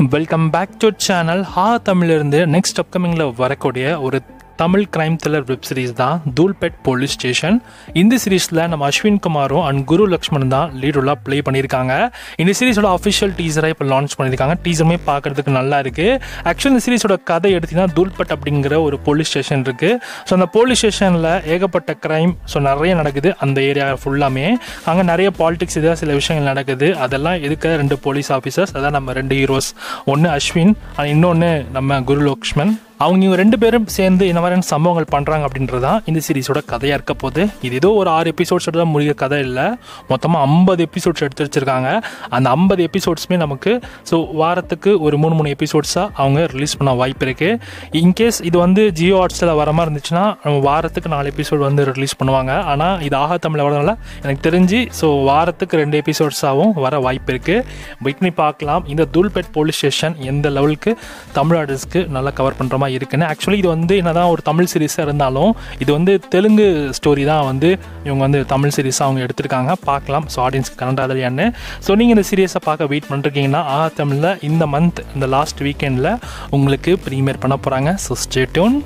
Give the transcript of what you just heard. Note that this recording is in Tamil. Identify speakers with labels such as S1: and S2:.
S1: Welcome back to channel. தமிழிலிருந்து நெக்ஸ்ட் அப்கமிங்கில் வரக்கூடிய ஒரு தமிழ் கிரைம் த்ரில்லர் வெப் சீரிஸ் தான் தூல்பேட் போலீஸ் ஸ்டேஷன். இந்த சீரீஸில் நம்ம அஸ்வின் குமாரும் அண்ட் குரு லக்ஷ்மணன் தான் லீட் ரோலாக ப்ளே பண்ணியிருக்காங்க. இந்த சீரீஸோட அஃபிஷியல் டீசரை இப்போ லான்ச் பண்ணியிருக்காங்க. டீசருமே பார்க்குறதுக்கு நல்லா இருக்குது. ஆக்சுவலி இந்த சீரீஸோட கதை எடுத்திங்கன்னா தூல்பேட் அப்படிங்கிற ஒரு போலீஸ் ஸ்டேஷன் இருக்குது. ஸோ அந்த போலீஸ் ஸ்டேஷனில் ஏகப்பட்ட கிரைம் நிறைய நடக்குது. அந்த ஏரியா ஃபுல்லாமே அங்கே நிறைய பாலிடிக்ஸ் இதாக சில விஷயங்கள் நடக்குது. அதெல்லாம் எதுக்க ரெண்டு போலீஸ் ஆஃபீஸர்ஸ், அதான் நம்ம ரெண்டு ஹீரோஸ், ஒன்று அஸ்வின் அண்ட் இன்னொன்று நம்ம குரு லக்ஷ்மண். அவங்க ரெண்டு பேரும் சேர்ந்து இந்த மாதிரியான சம்பவங்கள் பண்ணுறாங்க அப்படின்றது தான் இந்த சீரீஸோட கதையாக இருக்க போது. இது ஏதோ ஒரு 6 எபிசோட்ஸ் தான் முடிகிற கதை இல்லை, மொத்தமாக 50 எபிசோட்ஸ் எடுத்து வச்சுருக்காங்க. அந்த 50 எபிசோட்ஸுமே நமக்கு வாரத்துக்கு ஒரு 3 எபிசோட்ஸாக அவங்க ரிலீஸ் பண்ண வாய்ப்பு இருக்குது. இன்கேஸ் இது ஜியோ ஹாட்ஸ்டாரில் வர மாதிரி இருந்துச்சுன்னா வாரத்துக்கு 4 எபிசோட் ரிலீஸ் பண்ணுவாங்க. ஆனால் இது தமிழில் வரதுனால எனக்கு தெரிஞ்சு வாரத்துக்கு 2 எபிசோட்ஸாகவும் வர வாய்ப்பு இருக்குது. வெயிட் பண்ணி பார்க்கலாம் இந்த தூல்பேட் போலீஸ் ஸ்டேஷன் எந்த லெவலுக்கு தமிழ் ஆர்டிஸ்ட்க்கு நல்லா கவர் பண்ணுற மாதிரி இருக்குன்னு. ஆக்சுவலி இது என்னதான் ஒரு தமிழ் சீரீஸாக இருந்தாலும் இது தெலுங்கு ஸ்டோரி தான் இவங்க தமிழ் சீரீஸாக அவங்க எடுத்திருக்காங்க. பார்க்கலாம் ஆடியன்ஸ்க்கு கனெக்ட் ஆகலையான்னு. ஸோ நீங்கள் இந்த சீரியஸை பார்க்க வெயிட் பண்ணிருக்கீங்கன்னா தமிழில் இந்த மந்த் இந்த லாஸ்ட் வீக்கெண்டில் உங்களுக்கு ப்ரீமியர் பண்ண போகிறாங்க. So stay tune.